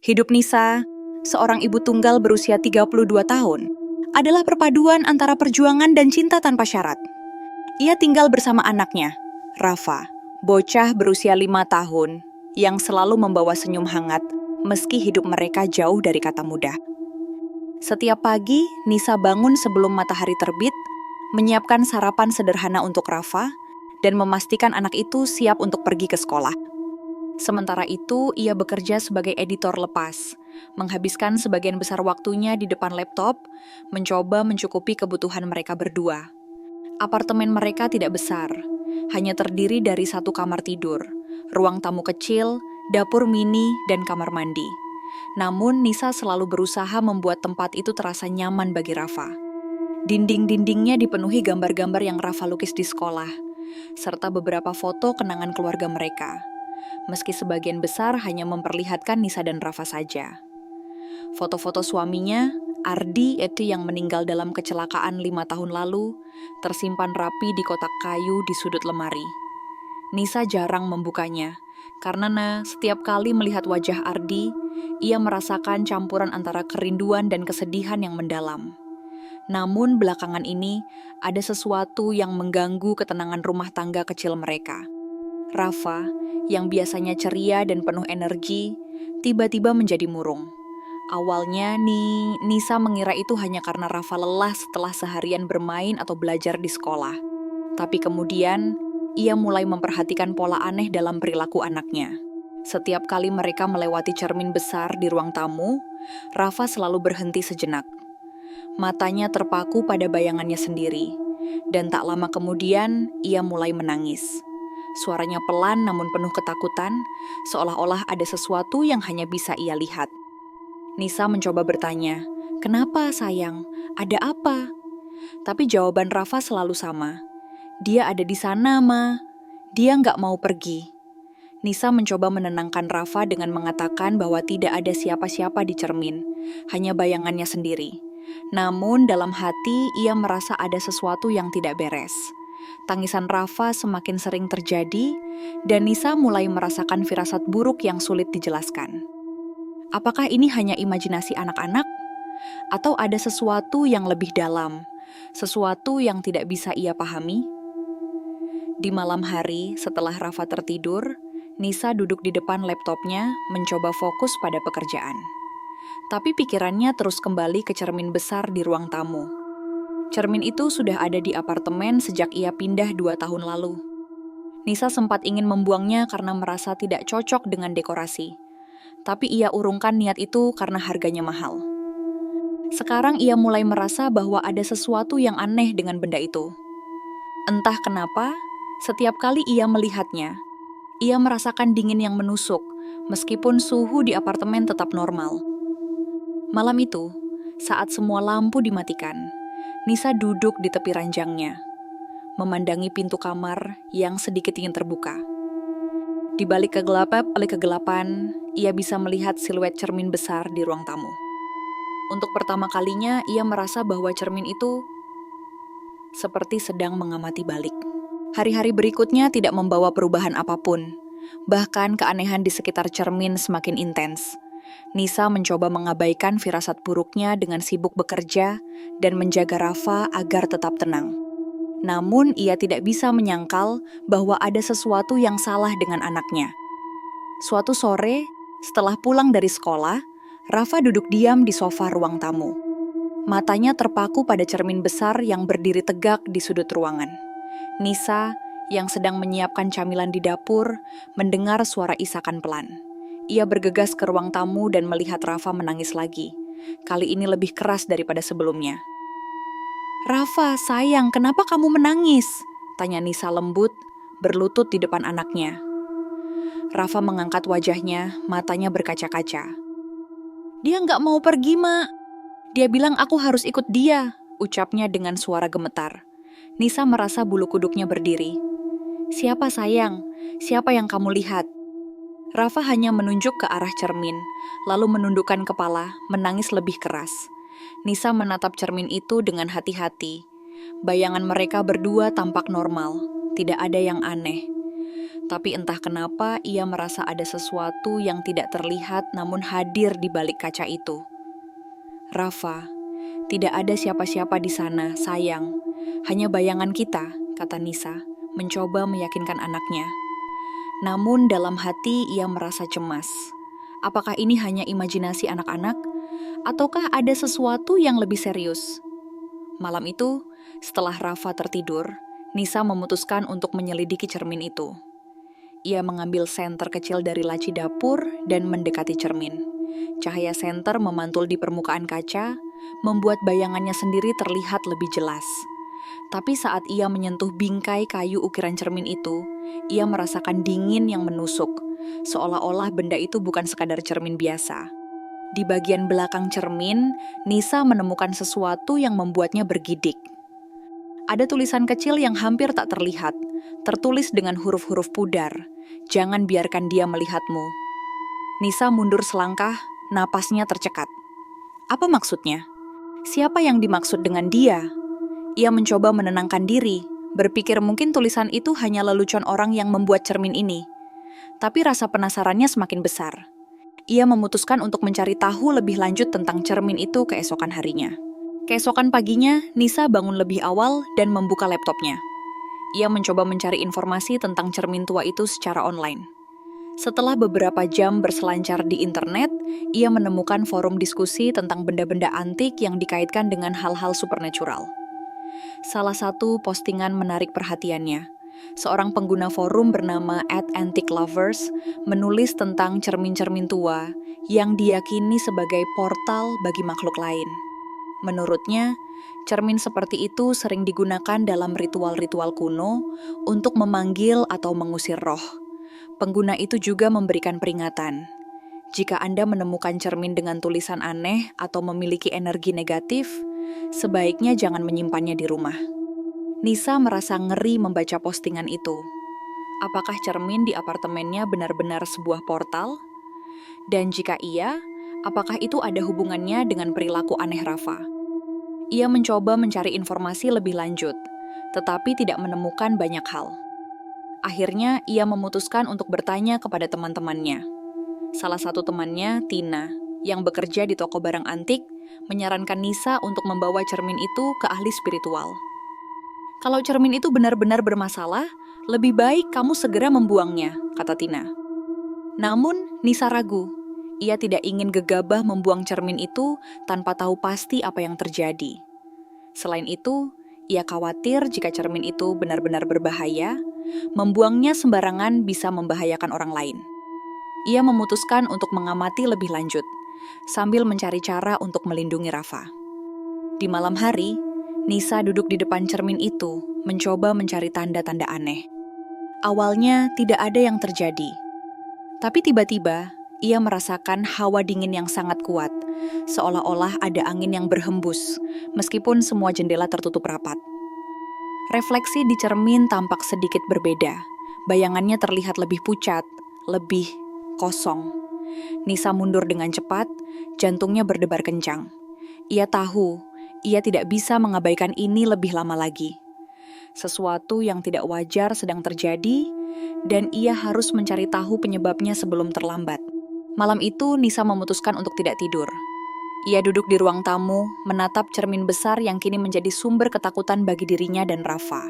Hidup Nisa, seorang ibu tunggal berusia 32 tahun, adalah perpaduan antara perjuangan dan cinta tanpa syarat. Ia tinggal bersama anaknya, Rafa, bocah berusia 5 tahun, yang selalu membawa senyum hangat meski hidup mereka jauh dari kata mudah. Setiap pagi, Nisa bangun sebelum matahari terbit, menyiapkan sarapan sederhana untuk Rafa, dan memastikan anak itu siap untuk pergi ke sekolah. Sementara itu, ia bekerja sebagai editor lepas, menghabiskan sebagian besar waktunya di depan laptop, mencoba mencukupi kebutuhan mereka berdua. Apartemen mereka tidak besar, hanya terdiri dari satu kamar tidur, ruang tamu kecil, dapur mini, dan kamar mandi. Namun, Nisa selalu berusaha membuat tempat itu terasa nyaman bagi Rafa. Dinding-dindingnya dipenuhi gambar-gambar yang Rafa lukis di sekolah, serta beberapa foto kenangan keluarga mereka. Meski sebagian besar hanya memperlihatkan Nisa dan Rafa saja. Foto-foto suaminya, Ardi itu yang meninggal dalam kecelakaan 5 tahun lalu, tersimpan rapi di kotak kayu di sudut lemari. Nisa jarang membukanya, karena setiap kali melihat wajah Ardi, ia merasakan campuran antara kerinduan dan kesedihan yang mendalam. Namun belakangan ini, ada sesuatu yang mengganggu ketenangan rumah tangga kecil mereka. Rafa, yang biasanya ceria dan penuh energi, tiba-tiba menjadi murung. Awalnya Nisa mengira itu hanya karena Rafa lelah setelah seharian bermain atau belajar di sekolah. Tapi kemudian, ia mulai memperhatikan pola aneh dalam perilaku anaknya. Setiap kali mereka melewati cermin besar di ruang tamu, Rafa selalu berhenti sejenak. Matanya terpaku pada bayangannya sendiri, dan tak lama kemudian ia mulai menangis. Suaranya pelan namun penuh ketakutan, seolah-olah ada sesuatu yang hanya bisa ia lihat. Nisa mencoba bertanya, "Kenapa sayang? Ada apa?" Tapi jawaban Rafa selalu sama. "Dia ada di sana, Ma. Dia nggak mau pergi." Nisa mencoba menenangkan Rafa dengan mengatakan bahwa tidak ada siapa-siapa di cermin, hanya bayangannya sendiri. Namun dalam hati ia merasa ada sesuatu yang tidak beres. Tangisan Rafa semakin sering terjadi, dan Nisa mulai merasakan firasat buruk yang sulit dijelaskan. Apakah ini hanya imajinasi anak-anak? Atau ada sesuatu yang lebih dalam, sesuatu yang tidak bisa ia pahami? Di malam hari, setelah Rafa tertidur, Nisa duduk di depan laptopnya, mencoba fokus pada pekerjaan. Tapi pikirannya terus kembali ke cermin besar di ruang tamu. Cermin itu sudah ada di apartemen sejak ia pindah 2 tahun lalu. Nisa sempat ingin membuangnya karena merasa tidak cocok dengan dekorasi. Tapi ia urungkan niat itu karena harganya mahal. Sekarang ia mulai merasa bahwa ada sesuatu yang aneh dengan benda itu. Entah kenapa, setiap kali ia melihatnya, ia merasakan dingin yang menusuk, meskipun suhu di apartemen tetap normal. Malam itu, saat semua lampu dimatikan, Nisa duduk di tepi ranjangnya, memandangi pintu kamar yang sedikit ingin terbuka. Di balik kegelapan, ia bisa melihat siluet cermin besar di ruang tamu. Untuk pertama kalinya, ia merasa bahwa cermin itu seperti sedang mengamati balik. Hari-hari berikutnya tidak membawa perubahan apapun. Bahkan keanehan di sekitar cermin semakin intens. Nisa mencoba mengabaikan firasat buruknya dengan sibuk bekerja dan menjaga Rafa agar tetap tenang. Namun ia tidak bisa menyangkal bahwa ada sesuatu yang salah dengan anaknya. Suatu sore, setelah pulang dari sekolah, Rafa duduk diam di sofa ruang tamu. Matanya terpaku pada cermin besar yang berdiri tegak di sudut ruangan. Nisa, yang sedang menyiapkan camilan di dapur, mendengar suara isakan pelan. Ia bergegas ke ruang tamu dan melihat Rafa menangis lagi. Kali ini lebih keras daripada sebelumnya. "Rafa, sayang, kenapa kamu menangis?" tanya Nisa lembut, berlutut di depan anaknya. Rafa mengangkat wajahnya, matanya berkaca-kaca. "Dia nggak mau pergi, Mak. Dia bilang aku harus ikut dia," ucapnya dengan suara gemetar. Nisa merasa bulu kuduknya berdiri. "Siapa sayang? Siapa yang kamu lihat?" Rafa hanya menunjuk ke arah cermin, lalu menundukkan kepala, menangis lebih keras. Nisa menatap cermin itu dengan hati-hati. Bayangan mereka berdua tampak normal, tidak ada yang aneh. Tapi entah kenapa ia merasa ada sesuatu yang tidak terlihat namun hadir di balik kaca itu. "Rafa, tidak ada siapa-siapa di sana, sayang. Hanya bayangan kita," kata Nisa, mencoba meyakinkan anaknya. Namun dalam hati ia merasa cemas. Apakah ini hanya imajinasi anak-anak? Ataukah ada sesuatu yang lebih serius? Malam itu, setelah Rafa tertidur, Nisa memutuskan untuk menyelidiki cermin itu. Ia mengambil senter kecil dari laci dapur dan mendekati cermin. Cahaya senter memantul di permukaan kaca, membuat bayangannya sendiri terlihat lebih jelas. Tapi saat ia menyentuh bingkai kayu ukiran cermin itu, ia merasakan dingin yang menusuk, seolah-olah benda itu bukan sekadar cermin biasa. Di bagian belakang cermin, Nisa menemukan sesuatu yang membuatnya bergidik. Ada tulisan kecil yang hampir tak terlihat, tertulis dengan huruf-huruf pudar, "Jangan biarkan dia melihatmu." Nisa mundur selangkah, napasnya tercekat. Apa maksudnya? Siapa yang dimaksud dengan dia? Ia mencoba menenangkan diri, berpikir mungkin tulisan itu hanya lelucon orang yang membuat cermin ini. Tapi rasa penasarannya semakin besar. Ia memutuskan untuk mencari tahu lebih lanjut tentang cermin itu keesokan harinya. Keesokan paginya, Nisa bangun lebih awal dan membuka laptopnya. Ia mencoba mencari informasi tentang cermin tua itu secara online. Setelah beberapa jam berselancar di internet, ia menemukan forum diskusi tentang benda-benda antik yang dikaitkan dengan hal-hal supernatural. Salah satu postingan menarik perhatiannya. Seorang pengguna forum bernama @antiquelovers menulis tentang cermin-cermin tua yang diyakini sebagai portal bagi makhluk lain. Menurutnya, cermin seperti itu sering digunakan dalam ritual-ritual kuno untuk memanggil atau mengusir roh. Pengguna itu juga memberikan peringatan. Jika Anda menemukan cermin dengan tulisan aneh atau memiliki energi negatif, sebaiknya jangan menyimpannya di rumah. Nisa merasa ngeri membaca postingan itu. Apakah cermin di apartemennya benar-benar sebuah portal? Dan jika iya, apakah itu ada hubungannya dengan perilaku aneh Rafa? Ia mencoba mencari informasi lebih lanjut, tetapi tidak menemukan banyak hal. Akhirnya, ia memutuskan untuk bertanya kepada teman-temannya. Salah satu temannya, Tina, yang bekerja di toko barang antik, menyarankan Nisa untuk membawa cermin itu ke ahli spiritual. "Kalau cermin itu benar-benar bermasalah, lebih baik kamu segera membuangnya," kata Tina. Namun, Nisa ragu. Ia tidak ingin gegabah membuang cermin itu tanpa tahu pasti apa yang terjadi. Selain itu, ia khawatir jika cermin itu benar-benar berbahaya, membuangnya sembarangan bisa membahayakan orang lain. Ia memutuskan untuk mengamati lebih lanjut, sambil mencari cara untuk melindungi Rafa. Di malam hari, Nisa duduk di depan cermin itu, mencoba mencari tanda-tanda aneh. Awalnya tidak ada yang terjadi. Tapi tiba-tiba, ia merasakan hawa dingin yang sangat kuat, seolah-olah ada angin yang berhembus, meskipun semua jendela tertutup rapat. Refleksi di cermin tampak sedikit berbeda. Bayangannya terlihat lebih pucat, lebih kosong. Nisa mundur dengan cepat, jantungnya berdebar kencang. Ia tahu, ia tidak bisa mengabaikan ini lebih lama lagi. Sesuatu yang tidak wajar sedang terjadi, dan ia harus mencari tahu penyebabnya sebelum terlambat. Malam itu, Nisa memutuskan untuk tidak tidur. Ia duduk di ruang tamu, menatap cermin besar yang kini menjadi sumber ketakutan bagi dirinya dan Rafa.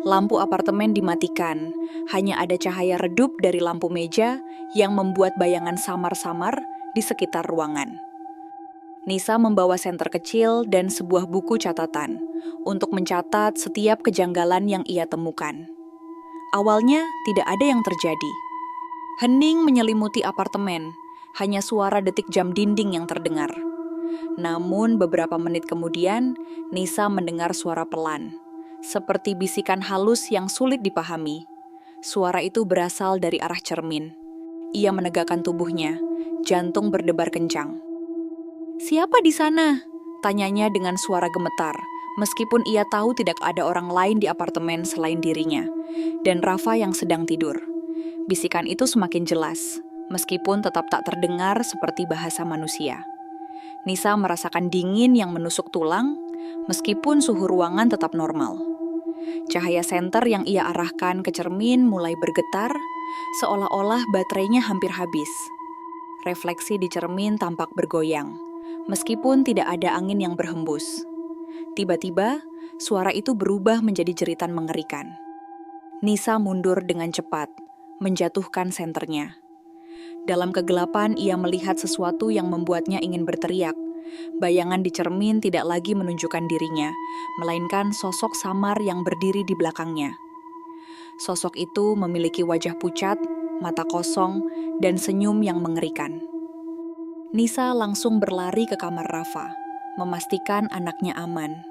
Lampu apartemen dimatikan, hanya ada cahaya redup dari lampu meja yang membuat bayangan samar-samar di sekitar ruangan. Nisa membawa senter kecil dan sebuah buku catatan untuk mencatat setiap kejanggalan yang ia temukan. Awalnya tidak ada yang terjadi. Hening menyelimuti apartemen, hanya suara detik jam dinding yang terdengar. Namun beberapa menit kemudian, Nisa mendengar suara pelan, seperti bisikan halus yang sulit dipahami. Suara itu berasal dari arah cermin. Ia menegakkan tubuhnya, jantung berdebar kencang. "Siapa di sana?" tanyanya dengan suara gemetar, meskipun ia tahu tidak ada orang lain di apartemen selain dirinya, dan Rafa yang sedang tidur. Bisikan itu semakin jelas, meskipun tetap tak terdengar seperti bahasa manusia. Nisa merasakan dingin yang menusuk tulang, meskipun suhu ruangan tetap normal. Cahaya senter yang ia arahkan ke cermin mulai bergetar, seolah-olah baterainya hampir habis. Refleksi di cermin tampak bergoyang, meskipun tidak ada angin yang berhembus. Tiba-tiba, suara itu berubah menjadi jeritan mengerikan. Nisa mundur dengan cepat, menjatuhkan senternya. Dalam kegelapan, ia melihat sesuatu yang membuatnya ingin berteriak. Bayangan di cermin tidak lagi menunjukkan dirinya, melainkan sosok samar yang berdiri di belakangnya. Sosok itu memiliki wajah pucat, mata kosong, dan senyum yang mengerikan. Nisa langsung berlari ke kamar Rafa, memastikan anaknya aman.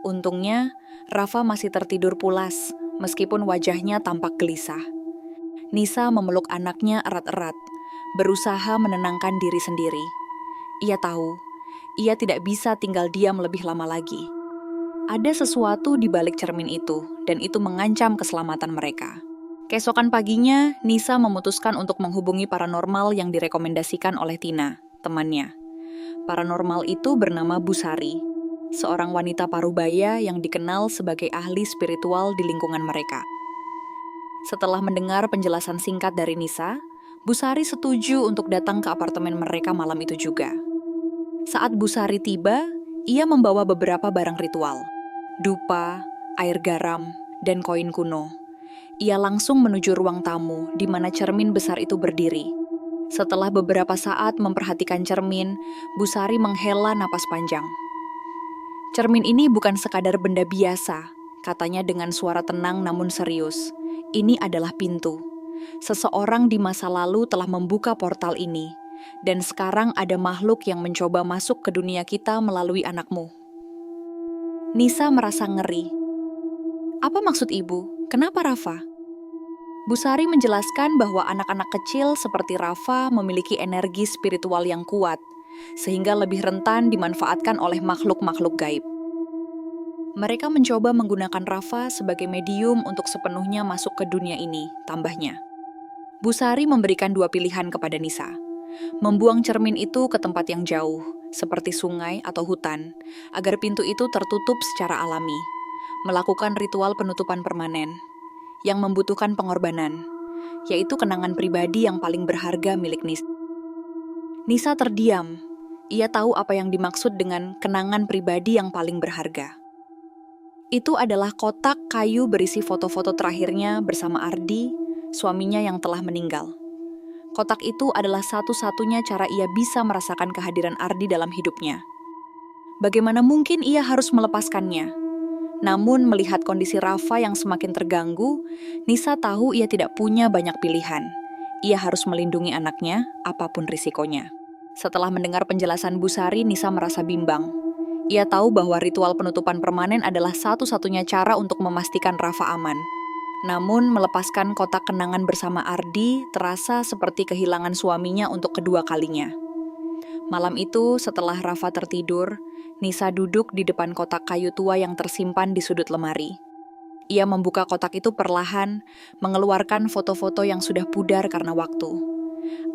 Untungnya, Rafa masih tertidur pulas, meskipun wajahnya tampak gelisah. Nisa memeluk anaknya erat-erat, berusaha menenangkan diri sendiri. Ia tahu, ia tidak bisa tinggal diam lebih lama lagi. Ada sesuatu di balik cermin itu, dan itu mengancam keselamatan mereka. Keesokan paginya, Nisa memutuskan untuk menghubungi paranormal yang direkomendasikan oleh Tina, temannya. Paranormal itu bernama Busari, seorang wanita parubaya yang dikenal sebagai ahli spiritual di lingkungan mereka. Setelah mendengar penjelasan singkat dari Nisa, Busari setuju untuk datang ke apartemen mereka malam itu juga. Saat Busari tiba, ia membawa beberapa barang ritual, dupa, air garam, dan koin kuno. Ia langsung menuju ruang tamu di mana cermin besar itu berdiri. Setelah beberapa saat memperhatikan cermin, Busari menghela napas panjang. Cermin ini bukan sekadar benda biasa, katanya dengan suara tenang namun serius. Ini adalah pintu. Seseorang di masa lalu telah membuka portal ini, dan sekarang ada makhluk yang mencoba masuk ke dunia kita melalui anakmu. Nisa merasa ngeri. Apa maksud ibu? Kenapa Rafa? Busari menjelaskan bahwa anak-anak kecil seperti Rafa memiliki energi spiritual yang kuat, sehingga lebih rentan dimanfaatkan oleh makhluk-makhluk gaib. Mereka mencoba menggunakan Rafa sebagai medium untuk sepenuhnya masuk ke dunia ini, tambahnya. Busari memberikan dua pilihan kepada Nisa. Membuang cermin itu ke tempat yang jauh, seperti sungai atau hutan, agar pintu itu tertutup secara alami. Melakukan ritual penutupan permanen, yang membutuhkan pengorbanan, yaitu kenangan pribadi yang paling berharga milik Nisa. Nisa terdiam. Ia tahu apa yang dimaksud dengan kenangan pribadi yang paling berharga. Itu adalah kotak kayu berisi foto-foto terakhirnya bersama Ardi, suaminya yang telah meninggal. Kotak itu adalah satu-satunya cara ia bisa merasakan kehadiran Ardi dalam hidupnya. Bagaimana mungkin ia harus melepaskannya? Namun melihat kondisi Rafa yang semakin terganggu, Nisa tahu ia tidak punya banyak pilihan. Ia harus melindungi anaknya, apapun risikonya. Setelah mendengar penjelasan Busari, Nisa merasa bimbang. Ia tahu bahwa ritual penutupan permanen adalah satu-satunya cara untuk memastikan Rafa aman. Namun, melepaskan kotak kenangan bersama Ardi terasa seperti kehilangan suaminya untuk kedua kalinya. Malam itu, setelah Rafa tertidur, Nisa duduk di depan kotak kayu tua yang tersimpan di sudut lemari. Ia membuka kotak itu perlahan, mengeluarkan foto-foto yang sudah pudar karena waktu.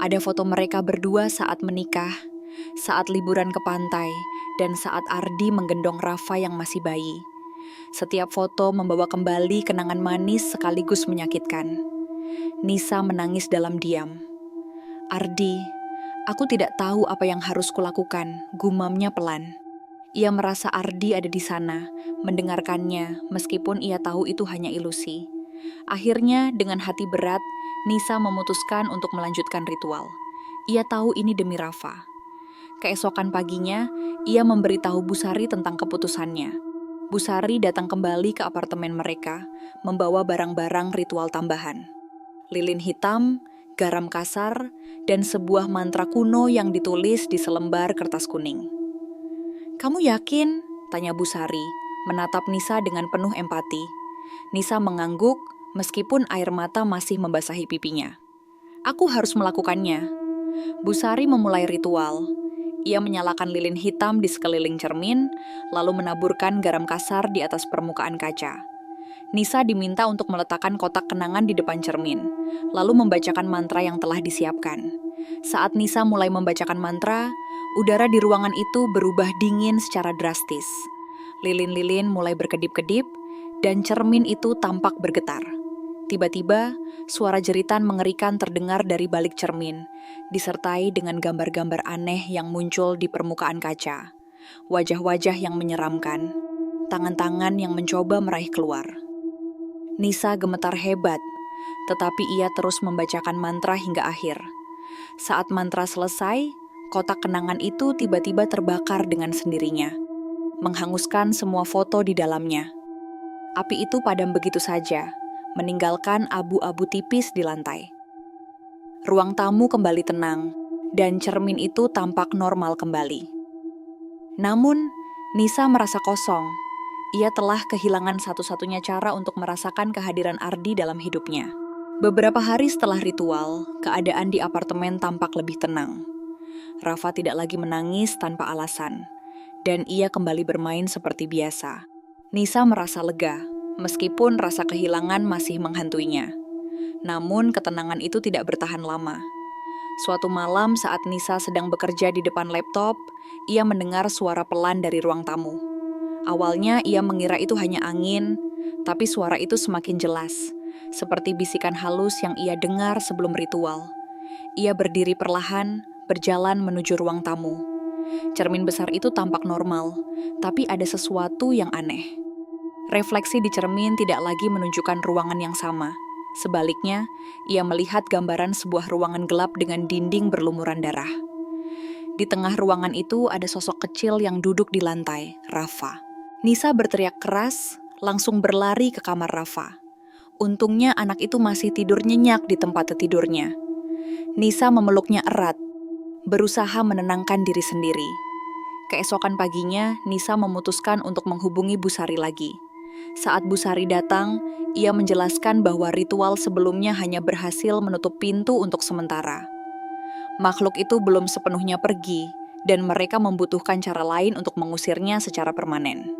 Ada foto mereka berdua saat menikah, saat liburan ke pantai, dan saat Ardi menggendong Rafa yang masih bayi. Setiap foto membawa kembali kenangan manis sekaligus menyakitkan. Nisa menangis dalam diam. Ardi, aku tidak tahu apa yang harus kulakukan, gumamnya pelan. Ia merasa Ardi ada di sana, mendengarkannya meskipun ia tahu itu hanya ilusi. Akhirnya, dengan hati berat, Nisa memutuskan untuk melanjutkan ritual. Ia tahu ini demi Rafa. Keesokan paginya, ia memberitahu Busari tentang keputusannya. Busari datang kembali ke apartemen mereka, membawa barang-barang ritual tambahan. Lilin hitam, garam kasar, dan sebuah mantra kuno yang ditulis di selembar kertas kuning. "Kamu yakin?" tanya Busari, menatap Nisa dengan penuh empati. Nisa mengangguk, meskipun air mata masih membasahi pipinya. "Aku harus melakukannya." Busari memulai ritual. Ia menyalakan lilin hitam di sekeliling cermin, lalu menaburkan garam kasar di atas permukaan kaca. Nisa diminta untuk meletakkan kotak kenangan di depan cermin, lalu membacakan mantra yang telah disiapkan. Saat Nisa mulai membacakan mantra, udara di ruangan itu berubah dingin secara drastis. Lilin-lilin mulai berkedip-kedip, dan cermin itu tampak bergetar. Tiba-tiba, suara jeritan mengerikan terdengar dari balik cermin, disertai dengan gambar-gambar aneh yang muncul di permukaan kaca. Wajah-wajah yang menyeramkan, tangan-tangan yang mencoba meraih keluar. Nisa gemetar hebat, tetapi ia terus membacakan mantra hingga akhir. Saat mantra selesai, kotak kenangan itu tiba-tiba terbakar dengan sendirinya, menghanguskan semua foto di dalamnya. Api itu padam begitu saja, meninggalkan abu-abu tipis di lantai. Ruang tamu kembali tenang, dan cermin itu tampak normal kembali. Namun, Nisa merasa kosong. Ia telah kehilangan satu-satunya cara untuk merasakan kehadiran Ardi dalam hidupnya. Beberapa hari setelah ritual, keadaan di apartemen tampak lebih tenang. Rafa tidak lagi menangis tanpa alasan, dan ia kembali bermain seperti biasa. Nisa merasa lega, meskipun rasa kehilangan masih menghantuinya. Namun ketenangan itu tidak bertahan lama. Suatu malam saat Nisa sedang bekerja di depan laptop, ia mendengar suara pelan dari ruang tamu. Awalnya ia mengira itu hanya angin, tapi suara itu semakin jelas, seperti bisikan halus yang ia dengar sebelum ritual. Ia berdiri perlahan, berjalan menuju ruang tamu. Cermin besar itu tampak normal, tapi ada sesuatu yang aneh. Refleksi di cermin tidak lagi menunjukkan ruangan yang sama. Sebaliknya, ia melihat gambaran sebuah ruangan gelap dengan dinding berlumuran darah. Di tengah ruangan itu ada sosok kecil yang duduk di lantai, Rafa. Nisa berteriak keras, langsung berlari ke kamar Rafa. Untungnya anak itu masih tidur nyenyak di tempat tidurnya. Nisa memeluknya erat, berusaha menenangkan diri sendiri. Keesokan paginya, Nisa memutuskan untuk menghubungi Bu Sari lagi. Saat Bu Sari datang, ia menjelaskan bahwa ritual sebelumnya hanya berhasil menutup pintu untuk sementara. Makhluk itu belum sepenuhnya pergi, dan mereka membutuhkan cara lain untuk mengusirnya secara permanen.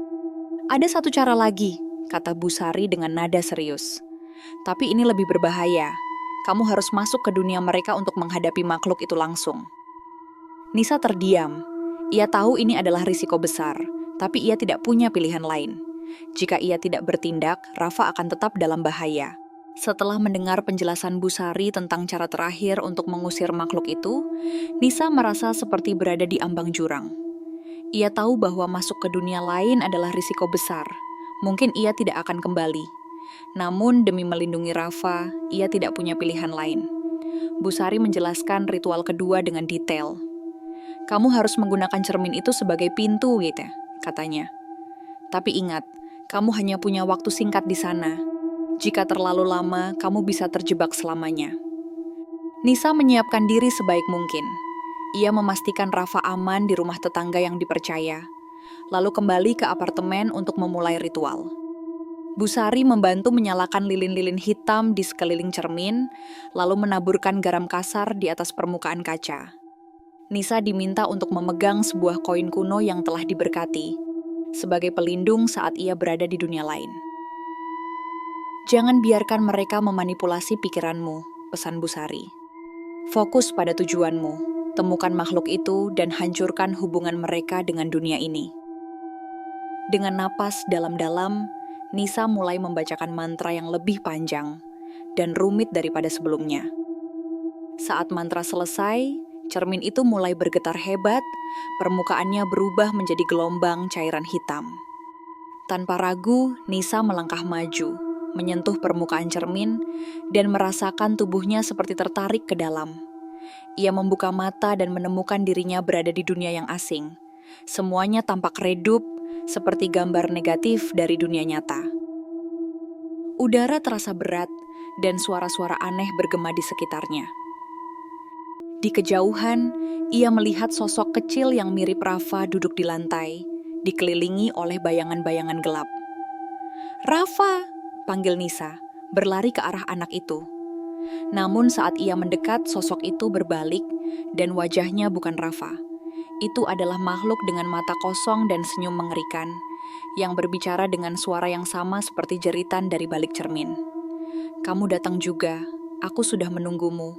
Ada satu cara lagi, kata Bu Sari dengan nada serius. Tapi ini lebih berbahaya. Kamu harus masuk ke dunia mereka untuk menghadapi makhluk itu langsung. Nisa terdiam. Ia tahu ini adalah risiko besar, tapi ia tidak punya pilihan lain. Jika ia tidak bertindak, Rafa akan tetap dalam bahaya. Setelah mendengar penjelasan Bu Sari tentang cara terakhir untuk mengusir makhluk itu, Nisa merasa seperti berada di ambang jurang. Ia tahu bahwa masuk ke dunia lain adalah risiko besar. Mungkin ia tidak akan kembali. Namun demi melindungi Rafa, ia tidak punya pilihan lain. Bu Sari menjelaskan ritual kedua dengan detail. Kamu harus menggunakan cermin itu sebagai pintu, gitu, katanya. Tapi ingat, kamu hanya punya waktu singkat di sana. Jika terlalu lama, kamu bisa terjebak selamanya. Nisa menyiapkan diri sebaik mungkin. Ia memastikan Rafa aman di rumah tetangga yang dipercaya, lalu kembali ke apartemen untuk memulai ritual. Bu Sari membantu menyalakan lilin-lilin hitam di sekeliling cermin, lalu menaburkan garam kasar di atas permukaan kaca. Nisa diminta untuk memegang sebuah koin kuno yang telah diberkati, sebagai pelindung saat ia berada di dunia lain. Jangan biarkan mereka memanipulasi pikiranmu, pesan Bu Sari. Fokus pada tujuanmu. Temukan makhluk itu dan hancurkan hubungan mereka dengan dunia ini. Dengan napas dalam-dalam, Nisa mulai membacakan mantra yang lebih panjang dan rumit daripada sebelumnya. Saat mantra selesai, cermin itu mulai bergetar hebat, permukaannya berubah menjadi gelombang cairan hitam. Tanpa ragu, Nisa melangkah maju, menyentuh permukaan cermin, dan merasakan tubuhnya seperti tertarik ke dalam. Ia membuka mata dan menemukan dirinya berada di dunia yang asing. Semuanya tampak redup, seperti gambar negatif dari dunia nyata. Udara terasa berat, dan suara-suara aneh bergema di sekitarnya. Di kejauhan, ia melihat sosok kecil yang mirip Rafa duduk di lantai, dikelilingi oleh bayangan-bayangan gelap. "Rafa!" panggil Nisa, berlari ke arah anak itu. Namun saat ia mendekat, sosok itu berbalik dan wajahnya bukan Rafa. Itu adalah makhluk dengan mata kosong dan senyum mengerikan, yang berbicara dengan suara yang sama seperti jeritan dari balik cermin. "Kamu datang juga, aku sudah menunggumu."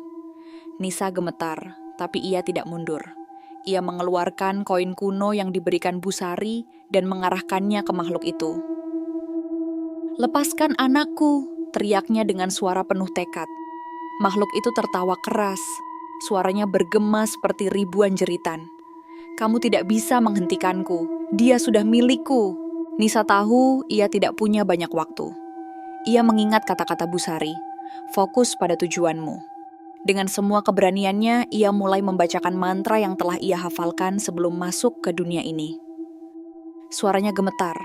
Nisa gemetar, tapi ia tidak mundur. Ia mengeluarkan koin kuno yang diberikan Bu Sari dan mengarahkannya ke makhluk itu. "Lepaskan anakku," teriaknya dengan suara penuh tekad. Makhluk itu tertawa keras, suaranya bergema seperti ribuan jeritan. "Kamu tidak bisa menghentikanku, dia sudah milikku." Nisa tahu ia tidak punya banyak waktu. Ia mengingat kata-kata Busari, "Fokus pada tujuanmu." Dengan semua keberaniannya, ia mulai membacakan mantra yang telah ia hafalkan sebelum masuk ke dunia ini. Suaranya gemetar,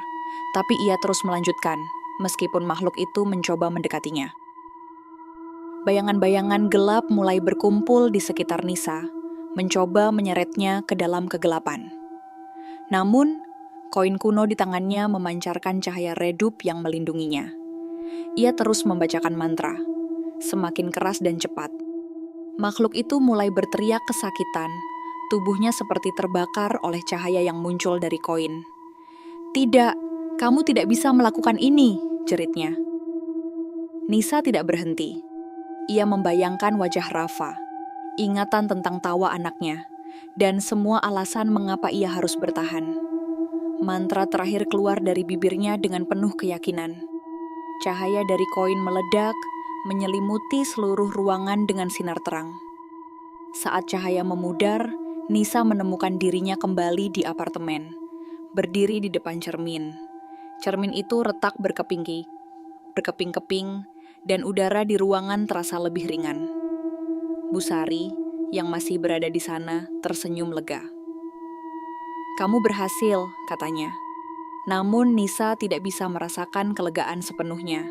tapi ia terus melanjutkan, meskipun makhluk itu mencoba mendekatinya. Bayangan-bayangan gelap mulai berkumpul di sekitar Nisa, mencoba menyeretnya ke dalam kegelapan. Namun, koin kuno di tangannya memancarkan cahaya redup yang melindunginya. Ia terus membacakan mantra, semakin keras dan cepat. Makhluk itu mulai berteriak kesakitan, tubuhnya seperti terbakar oleh cahaya yang muncul dari koin. "Tidak, kamu tidak bisa melakukan ini," jeritnya. Nisa tidak berhenti. Ia membayangkan wajah Rafa, ingatan tentang tawa anaknya, dan semua alasan mengapa ia harus bertahan. Mantra terakhir keluar dari bibirnya dengan penuh keyakinan. Cahaya dari koin meledak, menyelimuti seluruh ruangan dengan sinar terang. Saat cahaya memudar, Nisa menemukan dirinya kembali di apartemen, berdiri di depan cermin. Cermin itu retak berkeping-keping, dan udara di ruangan terasa lebih ringan. Busari, yang masih berada di sana, tersenyum lega. "Kamu berhasil," katanya. Namun Nisa tidak bisa merasakan kelegaan sepenuhnya.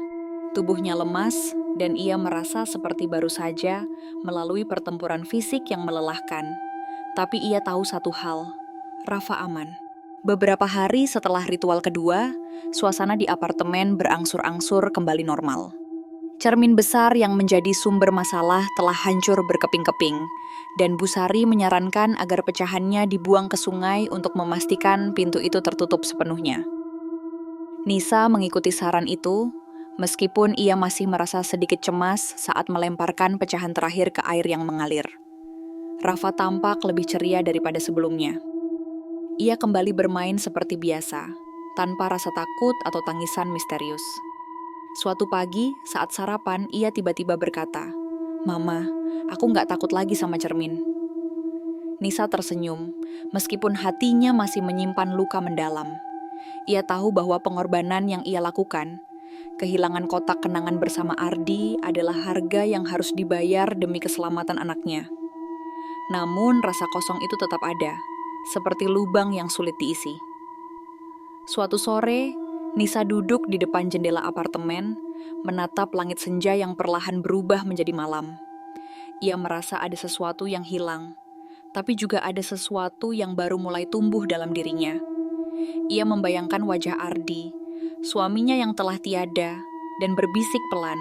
Tubuhnya lemas, dan ia merasa seperti baru saja melalui pertempuran fisik yang melelahkan. Tapi ia tahu satu hal, Rafa aman. Beberapa hari setelah ritual kedua, suasana di apartemen berangsur-angsur kembali normal. Cermin besar yang menjadi sumber masalah telah hancur berkeping-keping, dan Busari menyarankan agar pecahannya dibuang ke sungai untuk memastikan pintu itu tertutup sepenuhnya. Nisa mengikuti saran itu, meskipun ia masih merasa sedikit cemas saat melemparkan pecahan terakhir ke air yang mengalir. Rafa tampak lebih ceria daripada sebelumnya. Ia kembali bermain seperti biasa, tanpa rasa takut atau tangisan misterius. Suatu pagi, saat sarapan, ia tiba-tiba berkata, "Mama, aku nggak takut lagi sama cermin." Nisa tersenyum, meskipun hatinya masih menyimpan luka mendalam. Ia tahu bahwa pengorbanan yang ia lakukan, kehilangan kotak kenangan bersama Ardi adalah harga yang harus dibayar demi keselamatan anaknya. Namun rasa kosong itu tetap ada, seperti lubang yang sulit diisi. Suatu sore, Nisa duduk di depan jendela apartemen, menatap langit senja yang perlahan berubah menjadi malam. Ia merasa ada sesuatu yang hilang, tapi juga ada sesuatu yang baru mulai tumbuh dalam dirinya. Ia membayangkan wajah Ardi, suaminya yang telah tiada, dan berbisik pelan,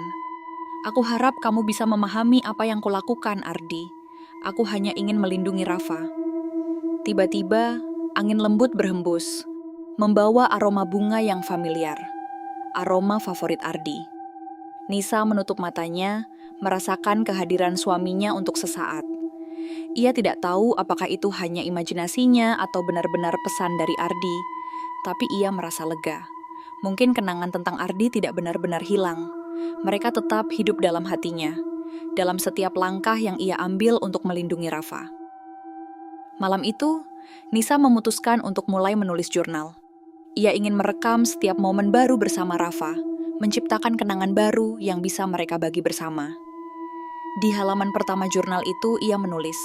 "Aku harap kamu bisa memahami apa yang kulakukan, Ardi. Aku hanya ingin melindungi Rafa." Tiba-tiba, angin lembut berhembus, membawa aroma bunga yang familiar, aroma favorit Ardi. Nisa menutup matanya, merasakan kehadiran suaminya untuk sesaat. Ia tidak tahu apakah itu hanya imajinasinya atau benar-benar pesan dari Ardi, tapi ia merasa lega. Mungkin kenangan tentang Ardi tidak benar-benar hilang. Mereka tetap hidup dalam hatinya, dalam setiap langkah yang ia ambil untuk melindungi Rafa. Malam itu, Nisa memutuskan untuk mulai menulis jurnal. Ia ingin merekam setiap momen baru bersama Rafa, menciptakan kenangan baru yang bisa mereka bagi bersama. Di halaman pertama jurnal itu, ia menulis,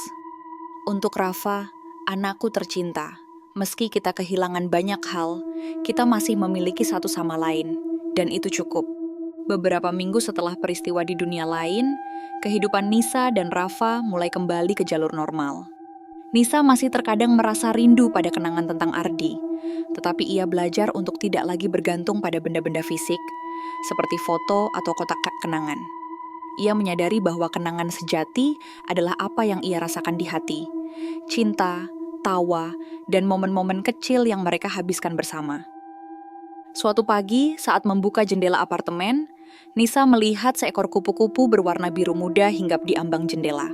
"Untuk Rafa, anakku tercinta, meski kita kehilangan banyak hal, kita masih memiliki satu sama lain, dan itu cukup." Beberapa minggu setelah peristiwa di dunia lain, kehidupan Nisa dan Rafa mulai kembali ke jalur normal. Nisa masih terkadang merasa rindu pada kenangan tentang Ardi, tetapi ia belajar untuk tidak lagi bergantung pada benda-benda fisik, seperti foto atau kotak kenangan. Ia menyadari bahwa kenangan sejati adalah apa yang ia rasakan di hati, cinta, tawa, dan momen-momen kecil yang mereka habiskan bersama. Suatu pagi, saat membuka jendela apartemen, Nisa melihat seekor kupu-kupu berwarna biru muda hinggap di ambang jendela.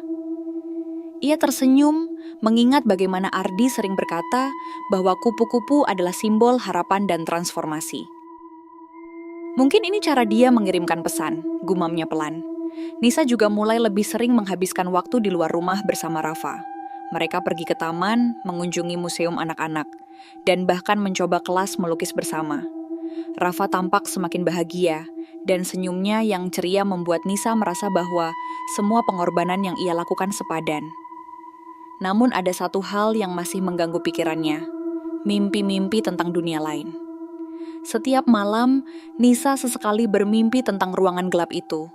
Ia tersenyum, mengingat bagaimana Ardi sering berkata bahwa kupu-kupu adalah simbol harapan dan transformasi. Mungkin ini cara dia mengirimkan pesan, gumamnya pelan. Nisa juga mulai lebih sering menghabiskan waktu di luar rumah bersama Rafa. Mereka pergi ke taman, mengunjungi museum anak-anak, dan bahkan mencoba kelas melukis bersama. Rafa tampak semakin bahagia, dan senyumnya yang ceria membuat Nisa merasa bahwa semua pengorbanan yang ia lakukan sepadan. Namun ada satu hal yang masih mengganggu pikirannya, mimpi-mimpi tentang dunia lain. Setiap malam, Nisa sesekali bermimpi tentang ruangan gelap itu,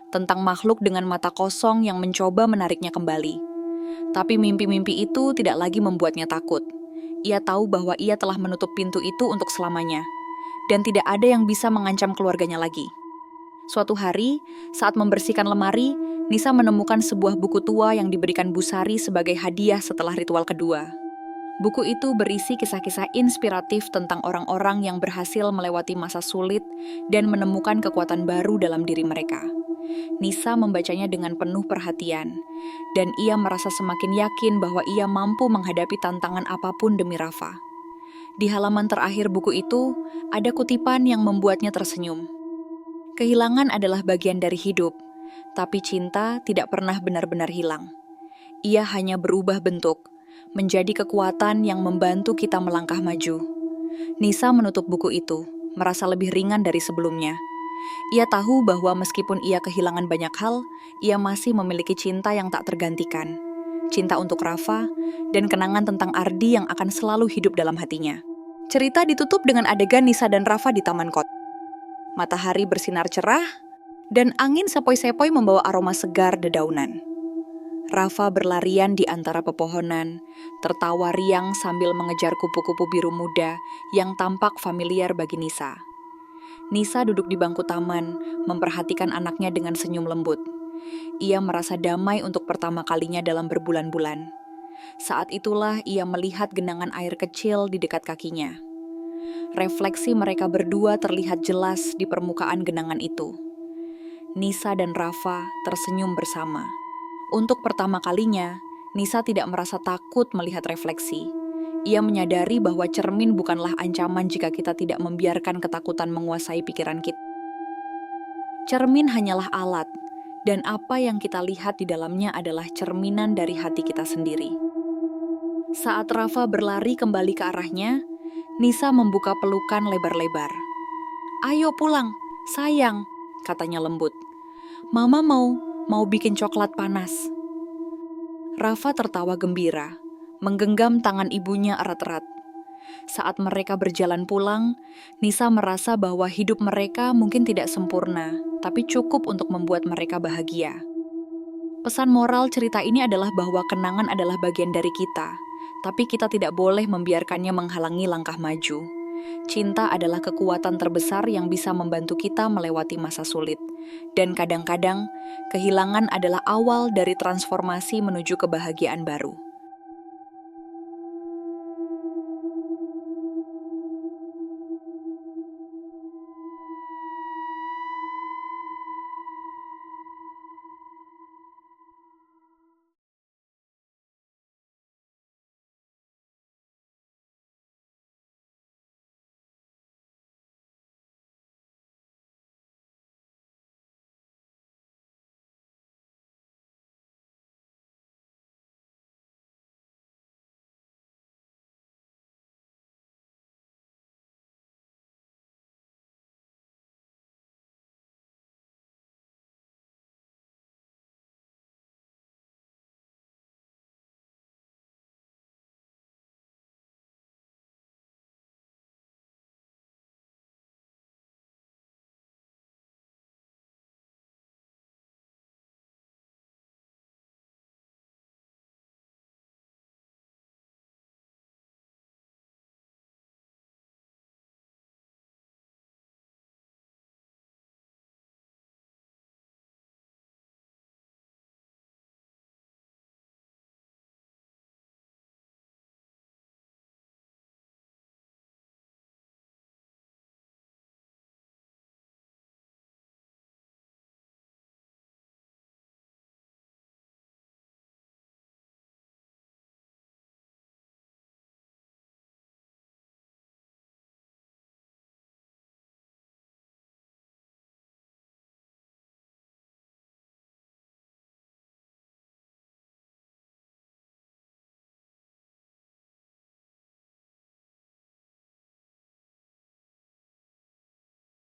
tentang makhluk dengan mata kosong yang mencoba menariknya kembali. Tapi mimpi-mimpi itu tidak lagi membuatnya takut. Ia tahu bahwa ia telah menutup pintu itu untuk selamanya, dan tidak ada yang bisa mengancam keluarganya lagi. Suatu hari, saat membersihkan lemari, Nisa menemukan sebuah buku tua yang diberikan Bu Sari sebagai hadiah setelah ritual kedua. Buku itu berisi kisah-kisah inspiratif tentang orang-orang yang berhasil melewati masa sulit dan menemukan kekuatan baru dalam diri mereka. Nisa membacanya dengan penuh perhatian, dan ia merasa semakin yakin bahwa ia mampu menghadapi tantangan apapun demi Rafa. Di halaman terakhir buku itu, ada kutipan yang membuatnya tersenyum. Kehilangan adalah bagian dari hidup, tapi cinta tidak pernah benar-benar hilang. Ia hanya berubah bentuk, menjadi kekuatan yang membantu kita melangkah maju. Nisa menutup buku itu, merasa lebih ringan dari sebelumnya. Ia tahu bahwa meskipun ia kehilangan banyak hal, ia masih memiliki cinta yang tak tergantikan. Cinta untuk Rafa, dan kenangan tentang Ardi yang akan selalu hidup dalam hatinya. Cerita ditutup dengan adegan Nisa dan Rafa di taman kota. Matahari bersinar cerah, dan angin sepoi-sepoi membawa aroma segar dedaunan. Rafa berlarian di antara pepohonan, tertawa riang sambil mengejar kupu-kupu biru muda yang tampak familiar bagi Nisa. Nisa duduk di bangku taman, memperhatikan anaknya dengan senyum lembut. Ia merasa damai untuk pertama kalinya dalam berbulan-bulan. Saat itulah ia melihat genangan air kecil di dekat kakinya. Refleksi mereka berdua terlihat jelas di permukaan genangan itu. Nisa dan Rafa tersenyum bersama. Untuk pertama kalinya, Nisa tidak merasa takut melihat refleksi. Ia menyadari bahwa cermin bukanlah ancaman jika kita tidak membiarkan ketakutan menguasai pikiran kita. Cermin hanyalah alat, dan apa yang kita lihat di dalamnya adalah cerminan dari hati kita sendiri. Saat Rafa berlari kembali ke arahnya, Nisa membuka pelukan lebar-lebar. "Ayo pulang, sayang," katanya lembut. "Mama mau bikin coklat panas." Rafa tertawa gembira, menggenggam tangan ibunya erat-erat. Saat mereka berjalan pulang, Nisa merasa bahwa hidup mereka mungkin tidak sempurna, tapi cukup untuk membuat mereka bahagia. Pesan moral cerita ini adalah bahwa kenangan adalah bagian dari kita, tapi kita tidak boleh membiarkannya menghalangi langkah maju. Cinta adalah kekuatan terbesar yang bisa membantu kita melewati masa sulit. Dan kadang-kadang, kehilangan adalah awal dari transformasi menuju kebahagiaan baru.